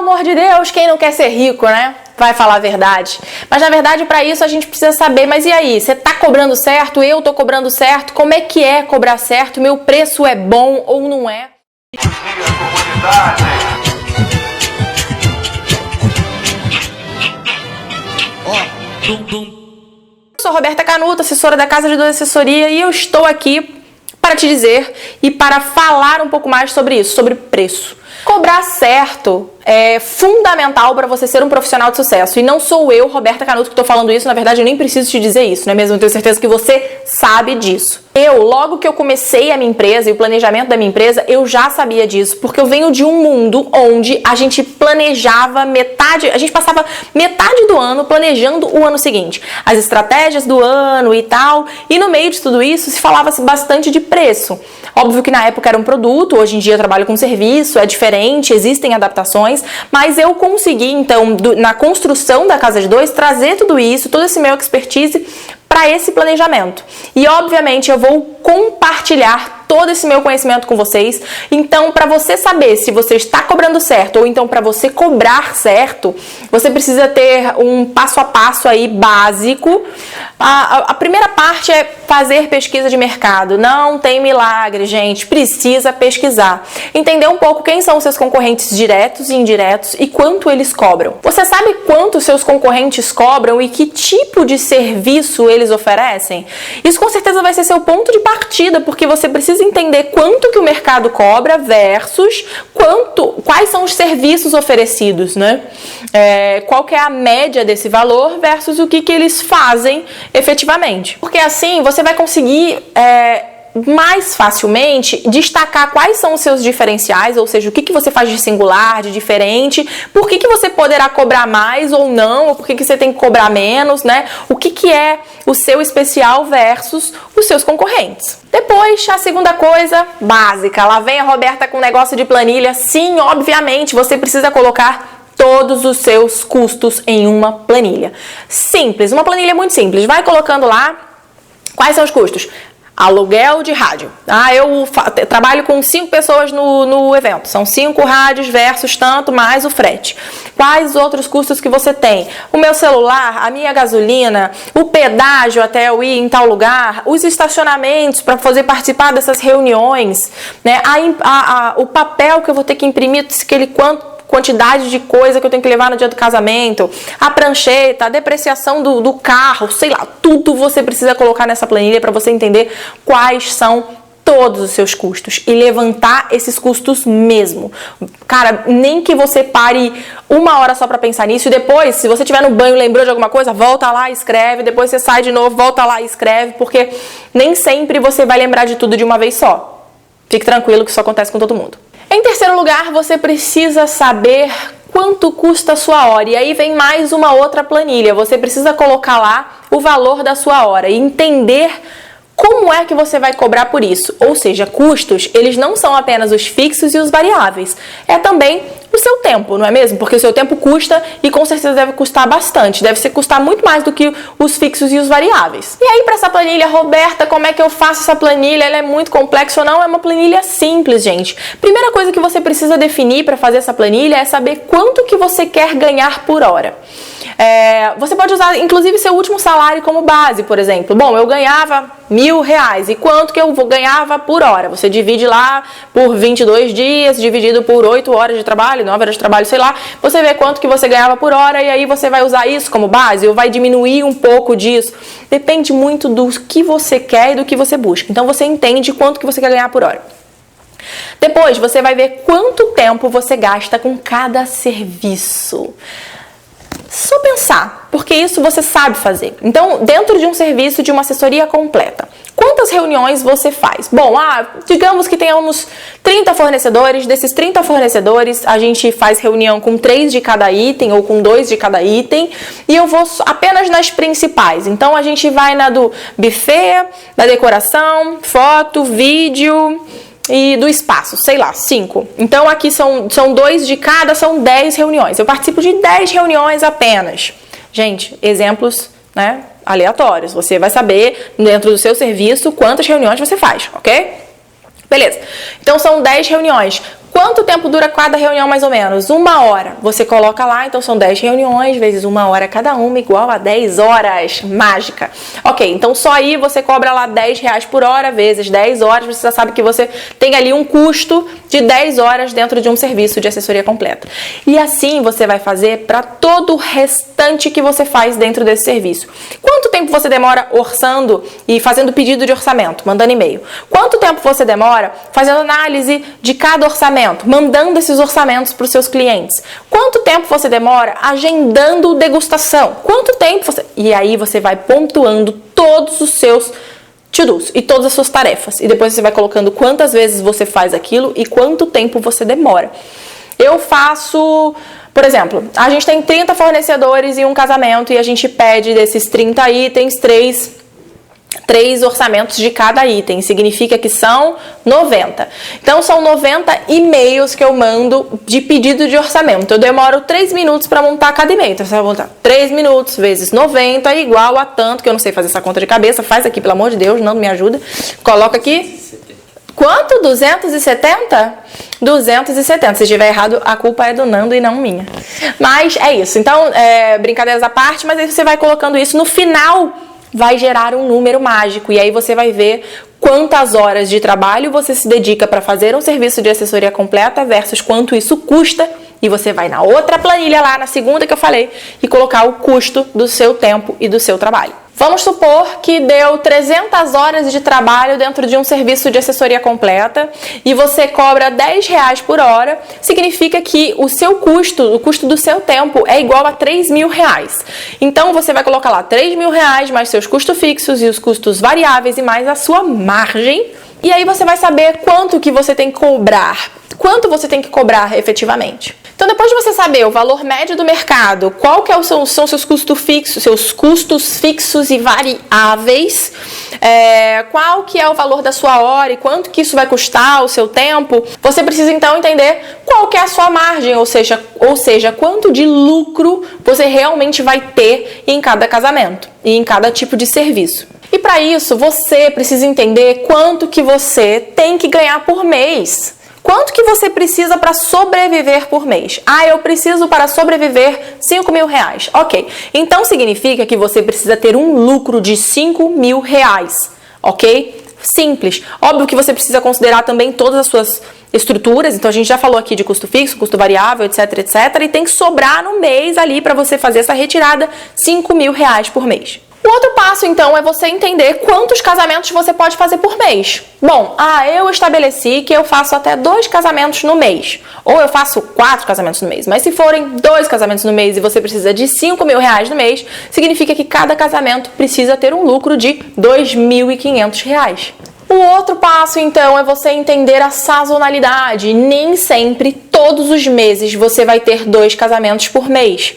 amor de Deus, quem não quer ser rico, né? Vai falar a verdade. Mas na verdade, para isso a gente precisa saber, mas e aí? Você tá cobrando certo? Eu tô cobrando certo? Como é que é cobrar certo? Meu preço é bom ou não é? Eu sou Roberta Canuto, assessora da Casa de Dois Assessoria, e eu estou aqui para te dizer e para falar um pouco mais sobre isso, sobre preço. Cobrar certo é fundamental para você ser um profissional de sucesso. E não sou eu, Roberta Canuto, que estou falando isso. Na verdade, eu nem preciso te dizer isso, não é mesmo? Eu tenho certeza que você sabe disso. Logo que eu comecei a minha empresa e o planejamento da minha empresa, eu já sabia disso. Porque eu venho de um mundo onde a gente planejava a gente passava metade do ano planejando o ano seguinte. As estratégias do ano e tal. E no meio de tudo isso, se falava bastante de preço. Óbvio que na época era um produto, hoje em dia eu trabalho com serviço, é diferente, existem adaptações, mas eu consegui, então, na construção da Casa de Dois, trazer tudo isso, todo esse meu expertise para esse planejamento. E, obviamente, eu vou compartilhar todo esse meu conhecimento com vocês. Então, para você saber se você está cobrando certo ou então para você cobrar certo, você precisa ter um passo a passo aí básico. A primeira parte é fazer pesquisa de mercado. Não tem milagre, gente. Precisa pesquisar. Entender um pouco quem são os seus concorrentes diretos e indiretos e quanto eles cobram. Você sabe quanto seus concorrentes cobram e que tipo de serviço eles oferecem? Isso com certeza vai ser seu ponto de partida, porque você precisa entender quanto que o mercado cobra versus quais são os serviços oferecidos, né? Qual que é a média desse valor versus o que eles fazem efetivamente. Porque assim você vai conseguir mais facilmente destacar quais são os seus diferenciais, ou seja, o que você faz de singular, de diferente, por que você poderá cobrar mais ou não, ou por que você tem que cobrar menos, né? O que é o seu especial versus os seus concorrentes. Depois, a segunda coisa básica, lá vem a Roberta com negócio de planilha. Sim, obviamente, você precisa colocar todos os seus custos em uma planilha. Simples, uma planilha muito simples. Vai colocando lá quais são os custos. Aluguel de rádio. Eu trabalho com 5 pessoas no evento. São 5 rádios versus tanto mais o frete. Quais outros custos que você tem? O meu celular, a minha gasolina, o pedágio até eu ir em tal lugar, os estacionamentos para participar dessas reuniões, né? O papel que eu vou ter que imprimir, quantidade de coisa que eu tenho que levar no dia do casamento, a prancheta, a depreciação do carro, sei lá, tudo você precisa colocar nessa planilha para você entender quais são todos os seus custos e levantar esses custos mesmo. Cara, nem que você pare 1 hora só para pensar nisso e depois, se você estiver no banho e lembrou de alguma coisa, volta lá e escreve, depois você sai de novo, volta lá e escreve, porque nem sempre você vai lembrar de tudo de uma vez só. Fique tranquilo que isso acontece com todo mundo. Em terceiro lugar, você precisa saber quanto custa a sua hora. E aí vem mais uma outra planilha. Você precisa colocar lá o valor da sua hora e entender como é que você vai cobrar por isso. Ou seja, custos, eles não são apenas os fixos e os variáveis. É também o seu tempo, não é mesmo? Porque o seu tempo custa e com certeza deve custar bastante. Deve custar muito mais do que os fixos e os variáveis. E aí para essa planilha, Roberta, como é que eu faço essa planilha? Ela é muito complexa ou não? É uma planilha simples, gente. Primeira coisa que você precisa definir para fazer essa planilha é saber quanto que você quer ganhar por hora. Você pode usar, inclusive, seu último salário como base, por exemplo. Bom, eu ganhava R$1.000. E quanto que eu ganhava por hora? Você divide lá por 22 dias, dividido por 8 horas de trabalho, 9 horas de trabalho, sei lá. Você vê quanto que você ganhava por hora e aí você vai usar isso como base ou vai diminuir um pouco disso. Depende muito do que você quer e do que você busca. Então, você entende quanto que você quer ganhar por hora. Depois, você vai ver quanto tempo você gasta com cada serviço. Só pensar, porque isso você sabe fazer. Então, dentro de um serviço de uma assessoria completa, quantas reuniões você faz? Bom, digamos que tenhamos 30 fornecedores. Desses 30 fornecedores, a gente faz reunião com 3 de cada item ou com 2 de cada item. E eu vou apenas nas principais. Então, a gente vai na do buffet, da decoração, foto, vídeo e do espaço, sei lá, 5. Então aqui são 2 de cada, são 10 reuniões. Eu participo de 10 reuniões apenas. Gente, exemplos, né, aleatórios. Você vai saber dentro do seu serviço quantas reuniões você faz, ok? Beleza. Então são 10 reuniões. Quanto tempo dura cada reunião, mais ou menos? 1 hora. Você coloca lá, então são 10 reuniões, vezes 1 hora cada uma, igual a 10 horas. Mágica. Ok, então só aí você cobra lá R$10 por hora, vezes 10 horas, você já sabe que você tem ali um custo de 10 horas dentro de um serviço de assessoria completa. E assim você vai fazer para todo o restante que você faz dentro desse serviço. Quanto tempo você demora orçando e fazendo pedido de orçamento, mandando e-mail? Quanto tempo você demora fazendo análise de cada orçamento, mandando esses orçamentos para os seus clientes? Quanto tempo você demora agendando degustação? Quanto tempo você... E aí você vai pontuando todos os seus to-dos e todas as suas tarefas. E depois você vai colocando quantas vezes você faz aquilo e quanto tempo você demora. Eu faço... Por exemplo, a gente tem 30 fornecedores em um casamento e a gente pede desses 30 itens, 3 orçamentos de cada item. Significa que são 90. Então, são 90 e-mails que eu mando de pedido de orçamento. Eu demoro 3 minutos para montar cada e-mail. Então, você vai montar 3 minutos vezes 90 é igual a tanto, que eu não sei fazer essa conta de cabeça. Faz aqui, pelo amor de Deus, não me ajuda. Coloca aqui. Quanto? 270? 270. Se estiver errado, a culpa é do Nando e não minha. Mas é isso. Então, brincadeiras à parte, mas aí você vai colocando isso. No final, vai gerar um número mágico. E aí você vai ver quantas horas de trabalho você se dedica para fazer um serviço de assessoria completa versus quanto isso custa. E você vai na outra planilha lá, na segunda que eu falei, e colocar o custo do seu tempo e do seu trabalho. Vamos supor que deu 300 horas de trabalho dentro de um serviço de assessoria completa e você cobra R$10 por hora, significa que o seu custo, o custo do seu tempo é igual a R$3.000. Então você vai colocar lá R$3.000 mais seus custos fixos e os custos variáveis e mais a sua margem. E aí você vai saber quanto que você tem que cobrar, quanto você tem que cobrar efetivamente. Então, depois de você saber o valor médio do mercado, qual que são seus custos fixos e variáveis, qual que é o valor da sua hora e quanto que isso vai custar o seu tempo, você precisa então entender qual que é a sua margem, ou seja, quanto de lucro você realmente vai ter em cada casamento e em cada tipo de serviço. E para isso, você precisa entender quanto que você tem que ganhar por mês. Quanto que você precisa para sobreviver por mês? Eu preciso para sobreviver R$5.000. Ok, então significa que você precisa ter um lucro de R$5.000, ok? Simples. Óbvio que você precisa considerar também todas as suas estruturas, então a gente já falou aqui de custo fixo, custo variável, etc, etc, e tem que sobrar no mês ali para você fazer essa retirada R$5.000 por mês. O outro passo, então, é você entender quantos casamentos você pode fazer por mês. Bom, eu estabeleci que eu faço até 2 casamentos no mês. Ou eu faço 4 casamentos no mês. Mas se forem 2 casamentos no mês e você precisa de R$5.000 no mês, significa que cada casamento precisa ter um lucro de R$2.500. O outro passo, então, é você entender a sazonalidade. Nem sempre, todos os meses, você vai ter 2 casamentos por mês.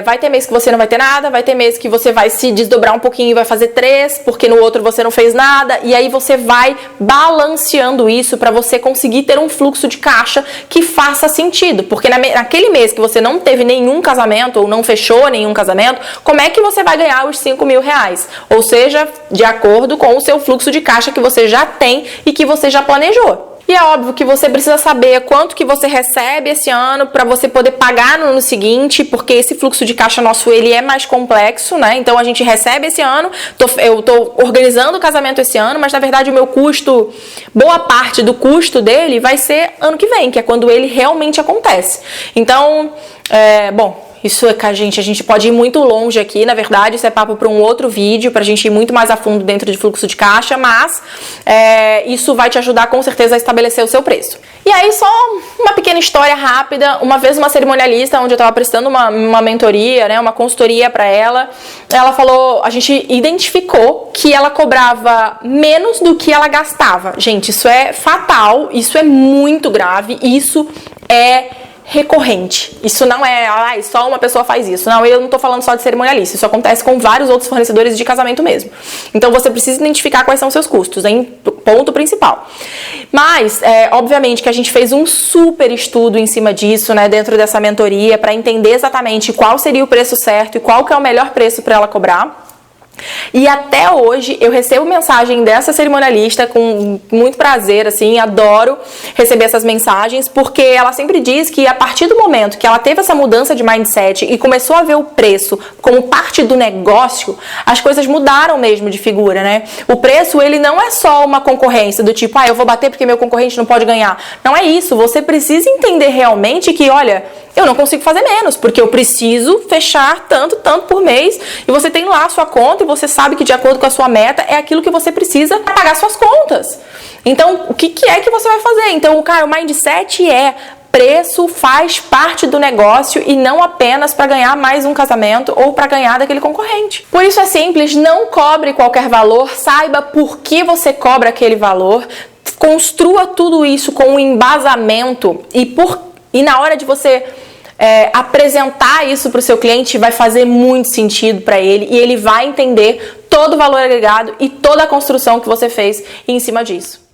Vai ter mês que você não vai ter nada, vai ter mês que você vai se desdobrar um pouquinho e vai fazer 3, porque no outro você não fez nada, e aí você vai balanceando isso para você conseguir ter um fluxo de caixa que faça sentido. Porque naquele mês que você não teve nenhum casamento ou não fechou nenhum casamento, como é que você vai ganhar os R$5.000? Ou seja, de acordo com o seu fluxo de caixa que você já tem e que você já planejou. E é óbvio que você precisa saber quanto que você recebe esse ano para você poder pagar no ano seguinte, porque esse fluxo de caixa nosso, ele é mais complexo, né? Então a gente recebe esse ano, eu tô organizando o casamento esse ano, mas na verdade o meu custo, boa parte do custo dele vai ser ano que vem, que é quando ele realmente acontece. Então, isso é que a gente pode ir muito longe aqui, na verdade, isso é papo para um outro vídeo, pra gente ir muito mais a fundo dentro de fluxo de caixa, mas isso vai te ajudar com certeza a estabelecer o seu preço. E aí, só uma pequena história rápida. Uma vez uma cerimonialista, onde eu estava prestando uma mentoria, né, uma consultoria para ela, ela falou, a gente identificou que ela cobrava menos do que ela gastava. Gente, isso é fatal, isso é muito grave, isso é recorrente. Isso não é, só uma pessoa faz isso. Não, eu não tô falando só de cerimonialista. Isso acontece com vários outros fornecedores de casamento mesmo. Então, você precisa identificar quais são os seus custos, hein? Ponto principal. Mas, obviamente que a gente fez um super estudo em cima disso, né, dentro dessa mentoria, para entender exatamente qual seria o preço certo e qual que é o melhor preço para ela cobrar. E até hoje eu recebo mensagem dessa cerimonialista com muito prazer, assim, adoro receber essas mensagens, porque ela sempre diz que a partir do momento que ela teve essa mudança de mindset e começou a ver o preço como parte do negócio, as coisas mudaram mesmo de figura, né? O preço, ele não é só uma concorrência do tipo, eu vou bater porque meu concorrente não pode ganhar. Não é isso, você precisa entender realmente que, olha, eu não consigo fazer menos, porque eu preciso fechar tanto por mês, e você tem lá a sua conta e você sabe que de acordo com a sua meta é aquilo que você precisa para pagar suas contas. Então, o que é que você vai fazer? Então, cara, o mindset é preço faz parte do negócio e não apenas para ganhar mais um casamento ou para ganhar daquele concorrente. Por isso é simples, não cobre qualquer valor, saiba por que você cobra aquele valor, construa tudo isso com um embasamento e na hora de você apresentar isso para o seu cliente vai fazer muito sentido para ele e ele vai entender todo o valor agregado e toda a construção que você fez em cima disso.